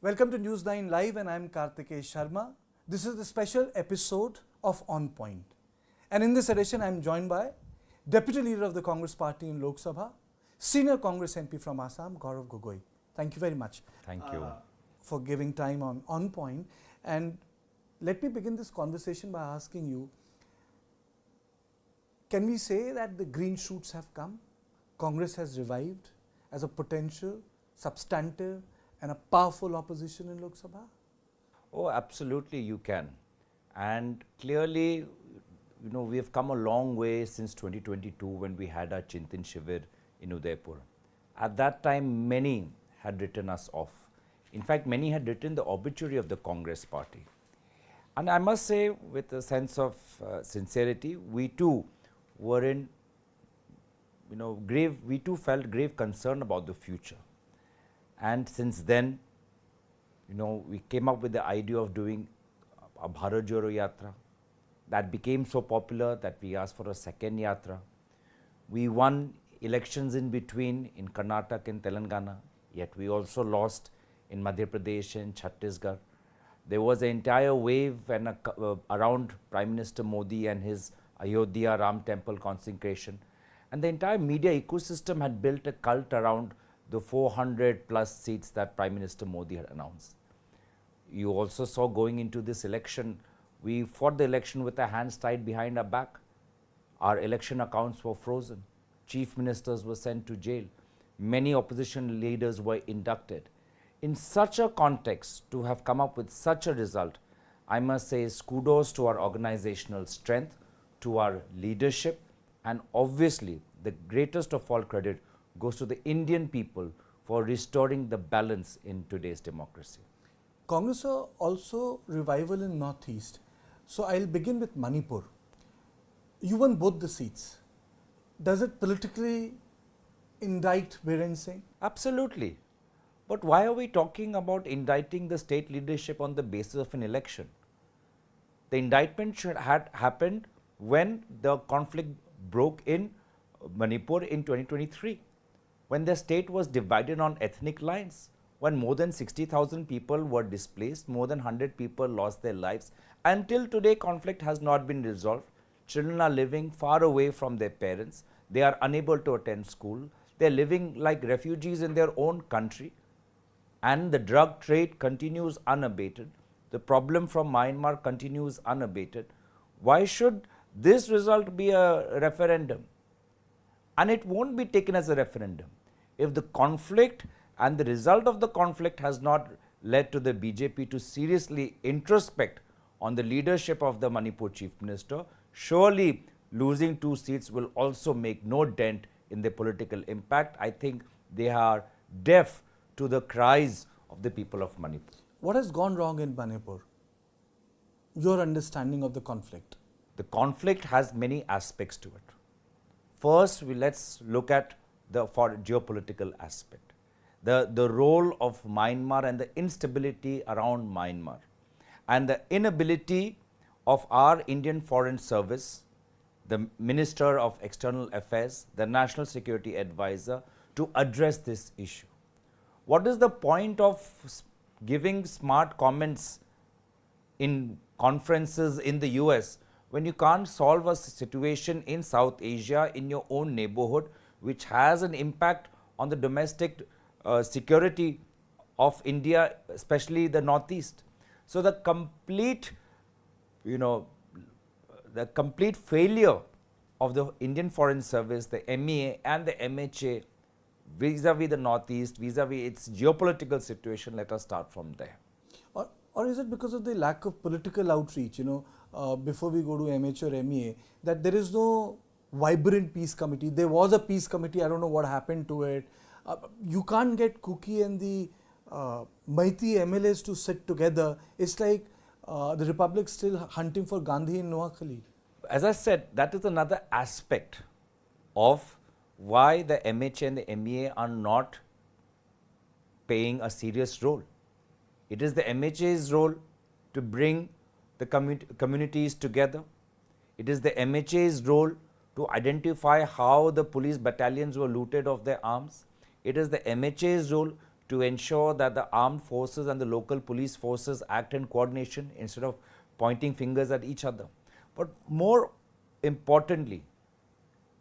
Welcome to News9 Live and I am Kartikeya Sharma. This is the special episode of On Point. And in this edition I am joined by Deputy Leader of the Congress Party in Lok Sabha, Senior Congress MP from Assam, Gaurav Gogoi. Thank you very much. Thank you. For giving time on Point. And let me begin this conversation by asking you, can we say that the green shoots have come? Congress has revived as a potential, substantive and a powerful opposition in Lok Sabha? Oh, absolutely you can. And clearly, we have come a long way since 2022 when we had our Chintan Shivir in Udaipur. At that time, many had written us off. In fact, many had written the obituary of the Congress party. And I must say, with a sense of sincerity, we too were in, we too felt grave concern about the future. And since then, we came up with the idea of doing a Bharat Jodo Yatra. That became so popular that we asked for a second Yatra. We won elections in between in Karnataka and Telangana, yet we also lost in Madhya Pradesh and Chhattisgarh. There was an entire wave around Prime Minister Modi and his Ayodhya Ram temple consecration. And the entire media ecosystem had built a cult around the 400 plus seats that Prime Minister Modi had announced. You also saw going into this election, we fought the election with our hands tied behind our back. Our election accounts were frozen. Chief ministers were sent to jail. Many opposition leaders were inducted. In such a context, to have come up with such a result, I must say is kudos to our organizational strength, to our leadership, and obviously the greatest of all credit goes to the Indian people for restoring the balance in today's democracy. Congress saw also revival in Northeast. So I'll begin with Manipur. You won both the seats. Does it politically indict Biren Singh? Absolutely. But why are we talking about indicting the state leadership on the basis of an election? The indictment should have happened when the conflict broke in Manipur in 2023, when the state was divided on ethnic lines, when more than 60,000 people were displaced, more than 100 people lost their lives. Until today, conflict has not been resolved. Children are living far away from their parents. They are unable to attend school. They are living like refugees in their own country. And the drug trade continues unabated. The problem from Myanmar continues unabated. Why should this result be a referendum? And it won't be taken as a referendum if the conflict and the result of the conflict has not led to the BJP to seriously introspect on the leadership of the Manipur Chief Minister. Surely losing 2 seats will also make no dent in the political impact. I think they are deaf to the cries of the people of Manipur. What has gone wrong in Manipur? Your understanding of the conflict? The conflict has many aspects to it. First, let's look at the geopolitical aspect. The role of Myanmar and the instability around Myanmar and the inability of our Indian Foreign Service, the Minister of External Affairs, the National Security Advisor to address this issue. What is the point of giving smart comments in conferences in the US when you can't solve a situation in South Asia in your own neighborhood, which has an impact on the domestic security of India, especially the Northeast? So the complete, the complete failure of the Indian Foreign Service, the MEA and the MHA vis-a-vis the Northeast, vis-a-vis its geopolitical situation, let us start from there. Or is it because of the lack of political outreach, before we go to MHA or MEA, that there is no vibrant peace committee? There was a peace committee, I don't know what happened to it. You can't get Kuki and the Maiti MLAs to sit together. It's like the Republic still hunting for Gandhi in Noakhali. As I said, that is another aspect of why the MHA and the MEA are not playing a serious role. It is the MHA's role to bring the communities together. It is the MHA's role to identify how the police battalions were looted of their arms. It is the MHA's role to ensure that the armed forces and the local police forces act in coordination instead of pointing fingers at each other. But more importantly,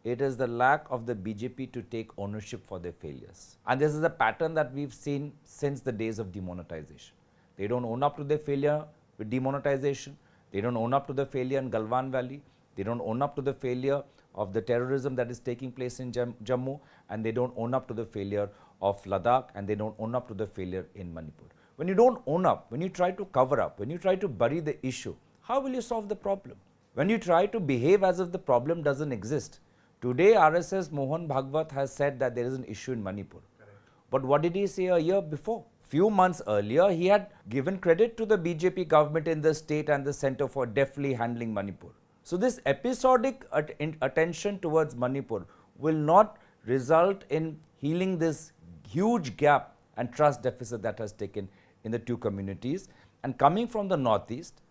it is the lack of the BJP to take ownership for their failures. And this is a pattern that we've seen since the days of demonetization. They don't own up to their failure with demonetization. They don't own up to the failure in Galwan Valley. They don't own up to the failure of the terrorism that is taking place in Jammu, and they don't own up to the failure of Ladakh, and they don't own up to the failure in Manipur. When you don't own up, when you try to cover up, when you try to bury the issue, how will you solve the problem? When you try to behave as if the problem doesn't exist. Today, RSS Mohan Bhagwat has said that there is an issue in Manipur. Correct. But what did he say a year before? Few months earlier, he had given credit to the BJP government in the state and the center for deftly handling Manipur. So this episodic attention towards Manipur will not result in healing this huge gap and trust deficit that has taken in the two communities. And coming from the Northeast,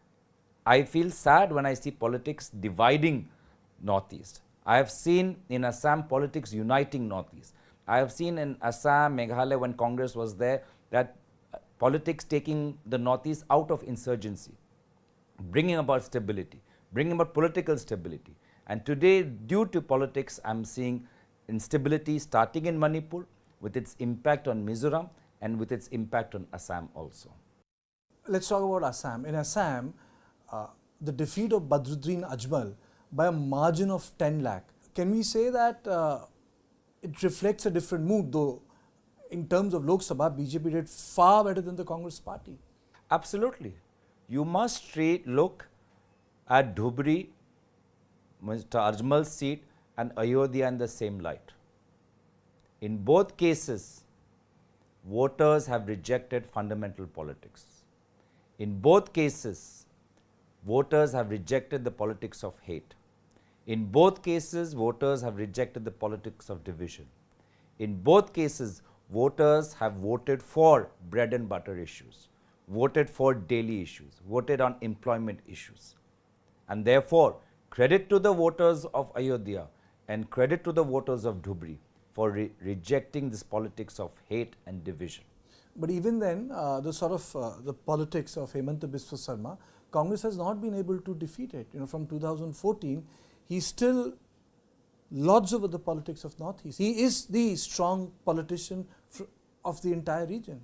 I feel sad when I see politics dividing Northeast. I have seen in Assam politics uniting Northeast. I have seen in Assam, Meghalaya, when Congress was there, that politics taking the Northeast out of insurgency, bringing about stability, bringing about political stability. And today, due to politics, I am seeing instability starting in Manipur with its impact on Mizoram and with its impact on Assam also. Let's talk about Assam. In Assam, the defeat of Badruddin Ajmal by a margin of 10 lakh. Can we say that it reflects a different mood, though in terms of Lok Sabha, BJP did far better than the Congress party? Absolutely. You must look at DHUBRI, Mr. Ajmal's seat, and Ayodhya in the same light. In both cases, voters have rejected fundamental politics. In both cases, voters have rejected the politics of hate. In both cases, voters have rejected the politics of division. In both cases, voters have voted for bread and butter issues, voted for daily issues, voted on employment issues. And therefore, credit to the voters of Ayodhya and credit to the voters of DHUBRI for rejecting this politics of hate and division. But even then, the politics of Hemanta Biswa Sharma, Congress has not been able to defeat it. From 2014, he still lords over the politics of Northeast. He is the strong politician of the entire region.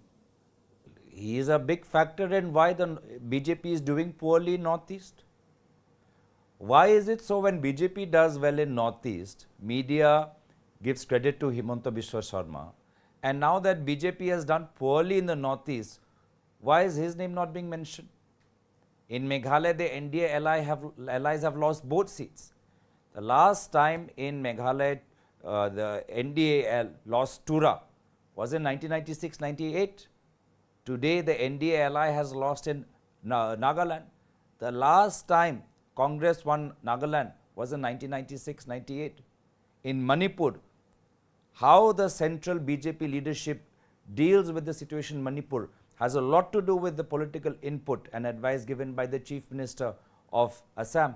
He is a big factor in why the BJP is doing poorly in Northeast. Why is it so when BJP does well in Northeast, media gives credit to Hemanta Biswa Sharma, and now that BJP has done poorly in the Northeast, why is his name not being mentioned? In Meghalaya, the NDA allies have lost both seats. The last time in Meghalaya, the NDA lost Tura was in 1996-98. Today, the NDA ally has lost in Nagaland. The last time Congress won Nagaland was in 1996-98. In Manipur, how the central BJP leadership deals with the situation in Manipur has a lot to do with the political input and advice given by the Chief Minister of Assam.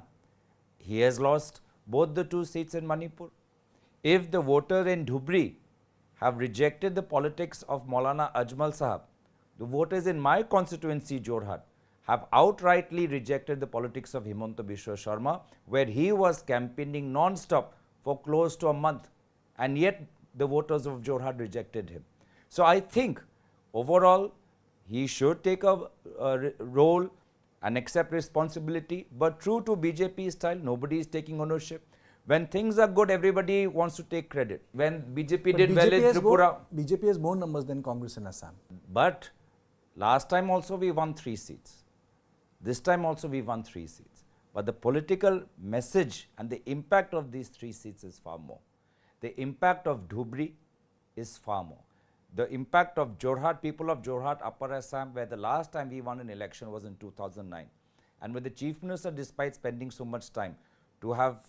He has lost both the two seats in Manipur. If the voters in DHUBRI have rejected the politics of Maulana Ajmal Sahab, the voters in my constituency, Jorhat, have outrightly rejected the politics of Hemanta Biswa Sharma, where he was campaigning non-stop for close to a month, and yet the voters of Jorhat rejected him. So I think overall he should take a role and accept responsibility, but true to BJP style, nobody is taking ownership. When things are good, everybody wants to take credit. When BJP did well in Tripura, BJP has more numbers than Congress in Assam. But last time also we won 3 seats. This time also we won 3 seats. But the political message and the impact of these 3 seats is far more. The impact of DHUBRI is far more. The impact of Jorhat, people of Jorhat, Upper Assam, where the last time we won an election was in 2009. And with the Chief Minister, despite spending so much time, to have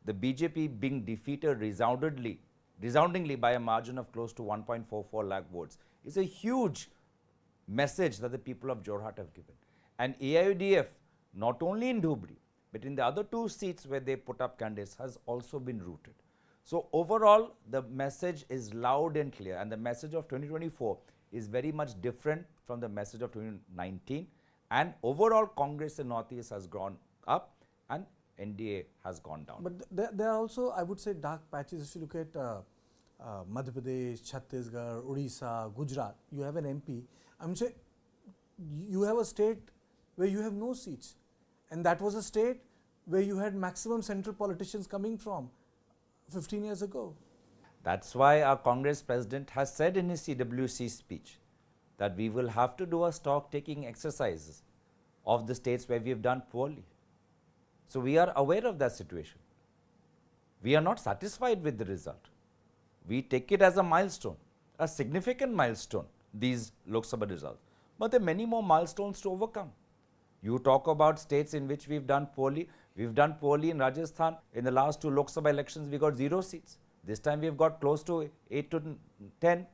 the BJP being defeated resoundingly by a margin of close to 1.44 lakh votes is a huge message that the people of Jorhat have given. And AIODF, not only in DHUBRI, but in the other 2 seats where they put up candidates, has also been rooted. So overall, the message is loud and clear, and the message of 2024 is very much different from the message of 2019, and overall Congress in Northeast has gone up and NDA has gone down. But there are also, I would say, dark patches. If you look at Madhya Pradesh, Chhattisgarh, Odisha, Gujarat, you have an MP. I'm saying you have a state where you have no seats, and that was a state where you had maximum central politicians coming from 15 years ago. That's why our Congress president has said in his CWC speech that we will have to do a stock-taking exercise of the states where we have done poorly. So we are aware of that situation. We are not satisfied with the result. We take it as a milestone, a significant milestone, these Lok Sabha results. But there are many more milestones to overcome. You talk about states in which we've done poorly. We've done poorly in Rajasthan. In the last 2 Lok Sabha elections, we got 0 seats. This time we've got close to 8 to 10.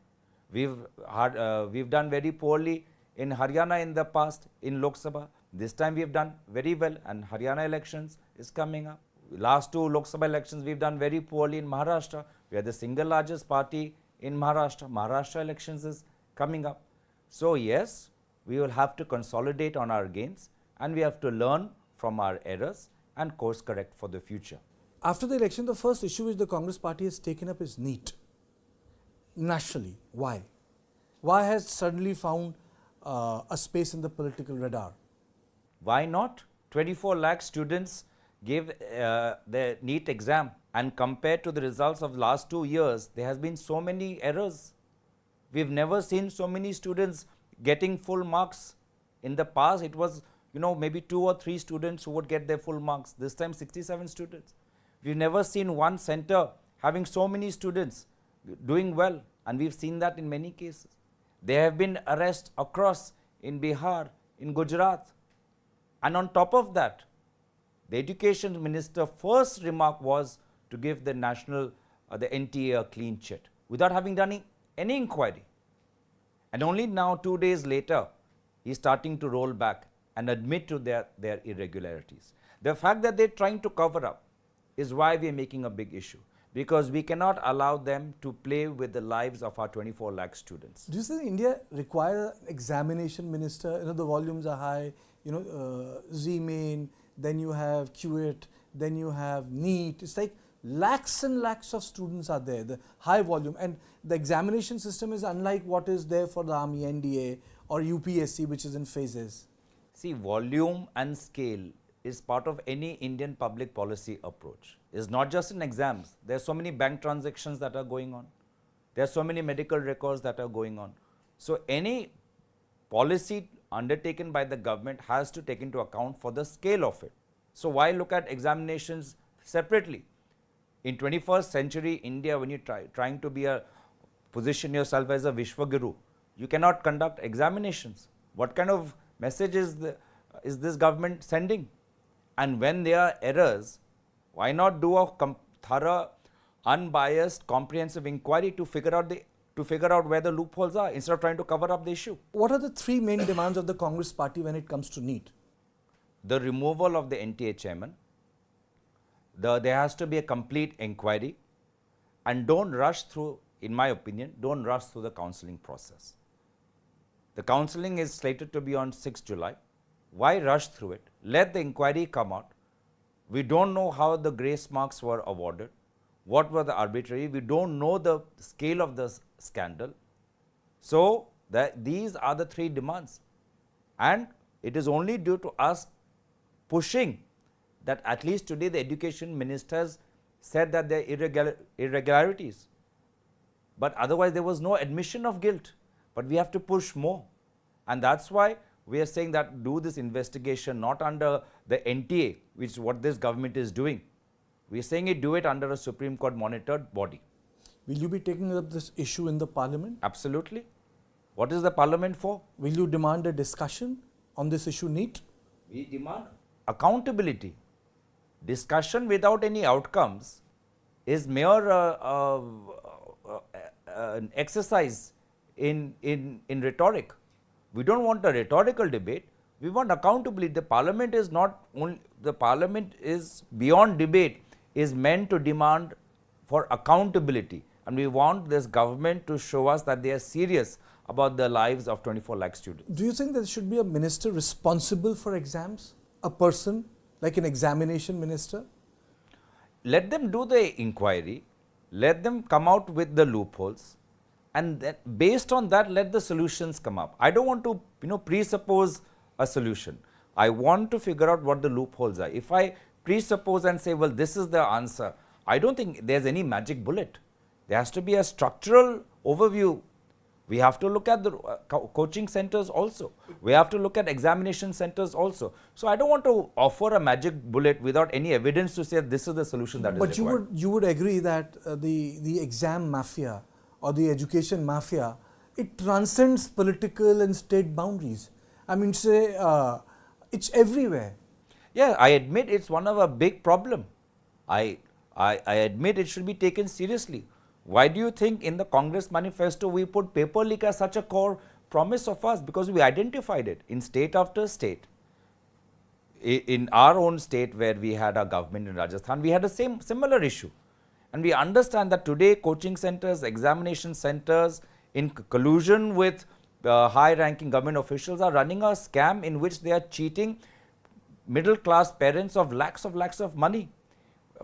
We've done very poorly in Haryana in the past in Lok Sabha. This time we've done very well, and Haryana elections is coming up. Last 2 Lok Sabha elections we've done very poorly in Maharashtra. We are the single largest party in Maharashtra. Maharashtra elections is coming up. So yes, we will have to consolidate on our gains, and we have to learn from our errors and course correct for the future. After the election, the first issue which the Congress party has taken up is NEET. Nationally, why? Why has suddenly found a space in the political radar? Why not? 24 lakh students gave the NEET exam, and compared to the results of last 2 years, there has been so many errors. We've never seen so many students getting full marks. In the past, it was, maybe 2 or 3 students who would get their full marks. This time, 67 students. We've never seen one center having so many students doing well, and we've seen that in many cases. There have been arrests across in Bihar, in Gujarat. And on top of that, the education minister's first remark was to give the the NTA a clean chit without having done any inquiry. And only now, 2 days later, he's starting to roll back and admit to their irregularities. The fact that they're trying to cover up is why we're making a big issue, because we cannot allow them to play with the lives of our 24 lakh students. Do you think India requires an examination minister? The volumes are high, Z-main, then you have QIT, then you have NEET. It's like lakhs and lakhs of students are there, the high volume. And the examination system is unlike what is there for the Army, NDA or UPSC, which is in phases. See, volume and scale is part of any Indian public policy approach. It's not just in exams. There are so many bank transactions that are going on. There are so many medical records that are going on. So any policy undertaken by the government has to take into account for the scale of it. So why look at examinations separately? In 21st century India, when you're trying to position yourself as a Vishwaguru, you cannot conduct examinations. What kind of message is this government sending? And when there are errors, why not do a thorough, unbiased, comprehensive inquiry to figure out where the loopholes are instead of trying to cover up the issue? What are the 3 main demands of the Congress party when it comes to NEET? The removal of the NTA chairman. There has to be a complete inquiry, and don't rush through, in my opinion, don't rush through the counselling process. The counselling is slated to be on 6th July. Why rush through it? Let the inquiry come out. We don't know how the grace marks were awarded. What were the arbitrary? We don't know the scale of the scandal. So these are the 3 demands. And it is only due to us pushing that at least today the education ministers said that there are irregularities. But otherwise there was no admission of guilt. But we have to push more. And that's why we are saying that do this investigation not under the NTA, which is what this government is doing. We are saying do it under a Supreme Court monitored body. Will you be taking up this issue in the parliament? Absolutely. What is the parliament for? Will you demand a discussion on this issue NEET? We demand accountability. Discussion without any outcomes is mere an exercise in rhetoric. We don't want a rhetorical debate. We want accountability. The parliament is not only, the parliament is beyond debate, is meant to demand for accountability. and we want this government to show us that they are serious about the lives of 24 lakh students. Do you think there should be a minister responsible for exams? A person like an examination minister? Let them do the inquiry, let them come out with the loopholes, and then based on that, let the solutions come up. I don't want to, presuppose a solution. I want to figure out what the loopholes are. If I presuppose and say, well, this is the answer, I don't think there's any magic bullet. There has to be a structural overview. We have to look at the coaching centers also. We have to look at examination centers also. So I don't want to offer a magic bullet without any evidence to say this is the solution that is required. But you would agree that the exam mafia or the education mafia, it transcends political and state boundaries. I mean, say it's everywhere. Yeah, I admit it's one of a big problem. I admit it should be taken seriously. Why do you think in the Congress manifesto we put paper leak as such a core promise of us? Because we identified it in state after state. In our own state where we had our government in Rajasthan, we had a similar issue. And we understand that today coaching centers, examination centers, in collusion with high-ranking government officials are running a scam in which they are cheating middle-class parents of lakhs of money.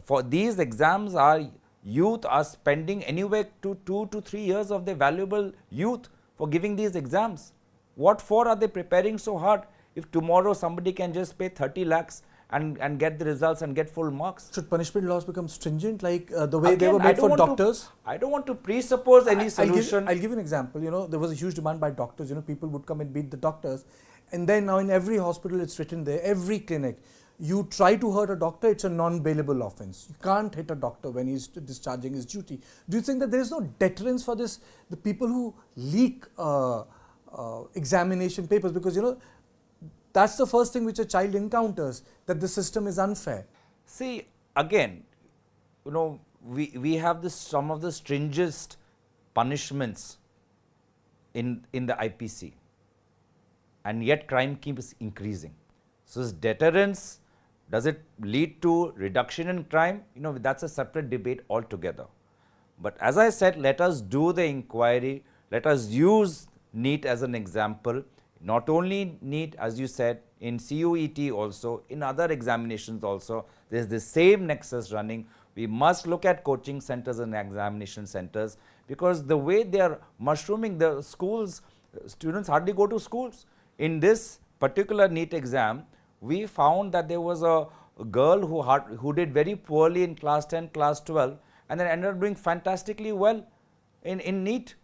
For these exams, our youth are spending anywhere to 2 to 3 years of their valuable youth for giving these exams. What for are they preparing so hard if tomorrow somebody can just pay 30 lakhs and get the results and get full marks? Should punishment laws become stringent like the way they were made for doctors? I don't want to presuppose any solution. I'll give you an example. There was a huge demand by doctors. People would come and beat the doctors. And then now in every hospital it's written there, every clinic, you try to hurt a doctor, it's a non-bailable offence. You can't hit a doctor when he's discharging his duty. Do you think that there is no deterrence for this, the people who leak examination papers? Because, that's the first thing which a child encounters, that the system is unfair. See, again, we have some of the stringent punishments in the IPC, and yet crime keeps increasing. So is deterrence, does it lead to reduction in crime? That's a separate debate altogether. But as I said, let us do the inquiry, let us use NEET as an example. Not only NEET, as you said, in CUET also, in other examinations also, there is the same nexus running. We must look at coaching centers and examination centers, because the way they are mushrooming the schools, students hardly go to schools. In this particular NEET exam, we found that there was a girl who did very poorly in class 10, class 12, and then ended up doing fantastically well in NEET.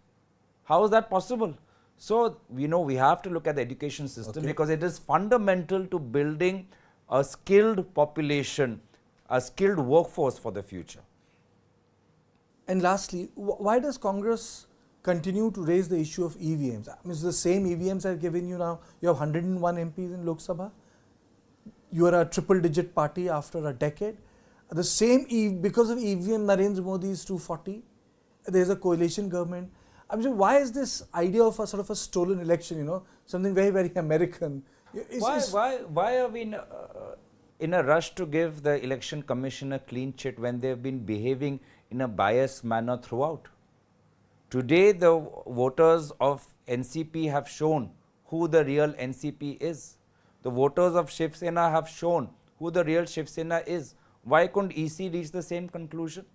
How is that possible? So, we have to look at the education system, because it is fundamental to building a skilled population, a skilled workforce for the future. And lastly, why does Congress continue to raise the issue of EVMs? I mean, it's the same EVMs I've given you now. You have 101 MPs in Lok Sabha. You are a triple-digit party after a decade. The same, because of EVM, Narendra Modi is 240. There is a coalition government. I mean, why is this idea of a sort of a stolen election, something very, very American? Why are we in a rush to give the election commission a clean chit when they have been behaving in a biased manner throughout? Today, the voters of NCP have shown who the real NCP is. The voters of Shiv Sena have shown who the real Shiv Sena is. Why couldn't EC reach the same conclusion?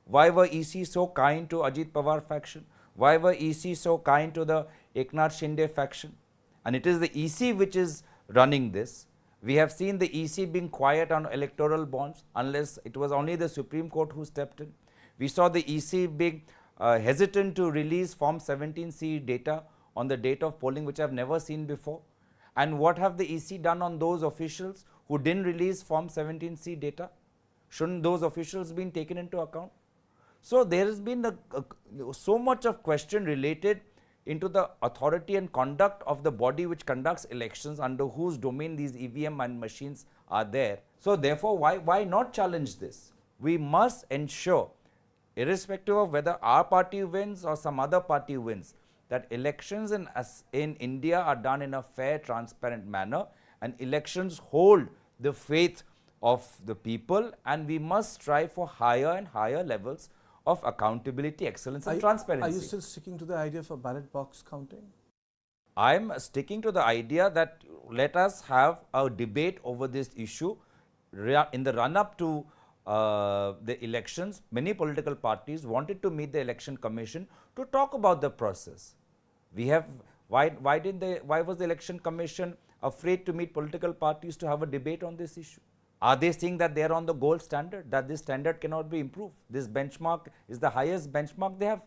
Why were EC so kind to Ajit Pawar faction? Why were EC so kind to the Eknath Shinde faction? And it is the EC which is running this. We have seen the EC being quiet on electoral bonds, unless it was only the Supreme Court who stepped in. We saw the EC being hesitant to release Form 17C data on the date of polling, which I have never seen before. And what have the EC done on those officials who didn't release Form 17C data? Shouldn't those officials been taken into account? So there has been so much of question related into the authority and conduct of the body which conducts elections, under whose domain these EVM and machines are there. So therefore, why not challenge this? We must ensure, irrespective of whether our party wins or some other party wins, that elections in India are done in a fair, transparent manner, and elections hold the faith of the people, and we must strive for higher and higher levels of accountability, excellence and Are transparency. you still sticking to the idea of a ballot box counting? I'm sticking to the idea that let us have a debate over this issue. In the run-up to the elections, many political parties wanted to meet the election commission to talk about the process. We have, why was the election commission afraid to meet political parties to have a debate on this issue? Are they saying that they are on the gold standard, that this standard cannot be improved? This benchmark is the highest benchmark they have.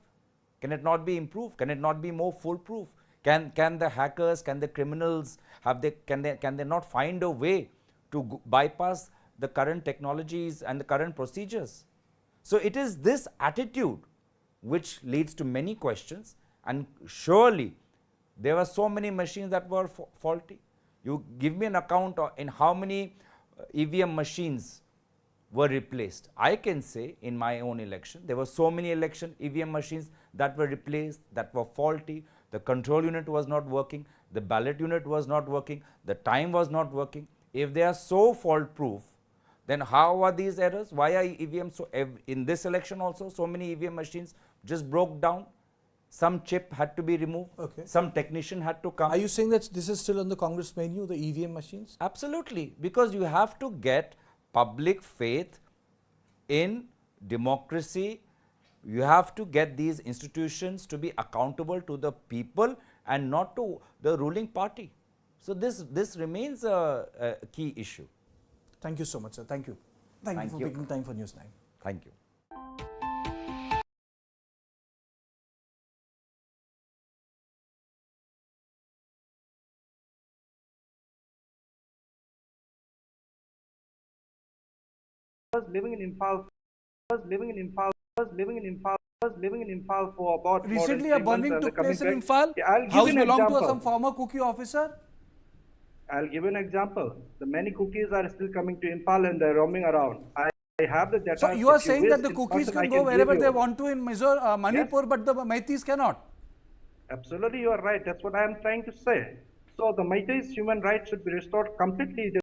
Can it not be improved? Can it not be more foolproof? Can the hackers, can the criminals can they not find a way to bypass the current technologies and the current procedures? So it is this attitude which leads to many questions, and surely there were so many machines that were faulty. You give me an account in how many EVM machines were replaced. I can say in my own election, there were so many EVM machines that were replaced, that were faulty. The control unit was not working, the ballot unit was not working, the time was not working. If they are so fault proof, then how are these errors? Why are EVM so, in this election also, so many EVM machines just broke down? Some chip had to be removed, some technician had to come. Are you saying that this is still on the Congress menu, the EVM machines? Absolutely, because you have to get public faith in democracy. You have to get these institutions to be accountable to the people and not to the ruling party. So this remains a key issue. Thank you so much, sir. Thank you. Thank you for taking time for News9. Thank you. Living in Imphal for about recently a burning took place in Imphal. House belonged to some former cookie officer. I'll give an example. The many cookies are still coming to Imphal and they're roaming around. I have the data. So you are saying that the cookies can go wherever they want to in Manipur, but the Meiteis cannot? Absolutely, you are right. That's what I am trying to say. So the Meiteis human rights should be restored completely.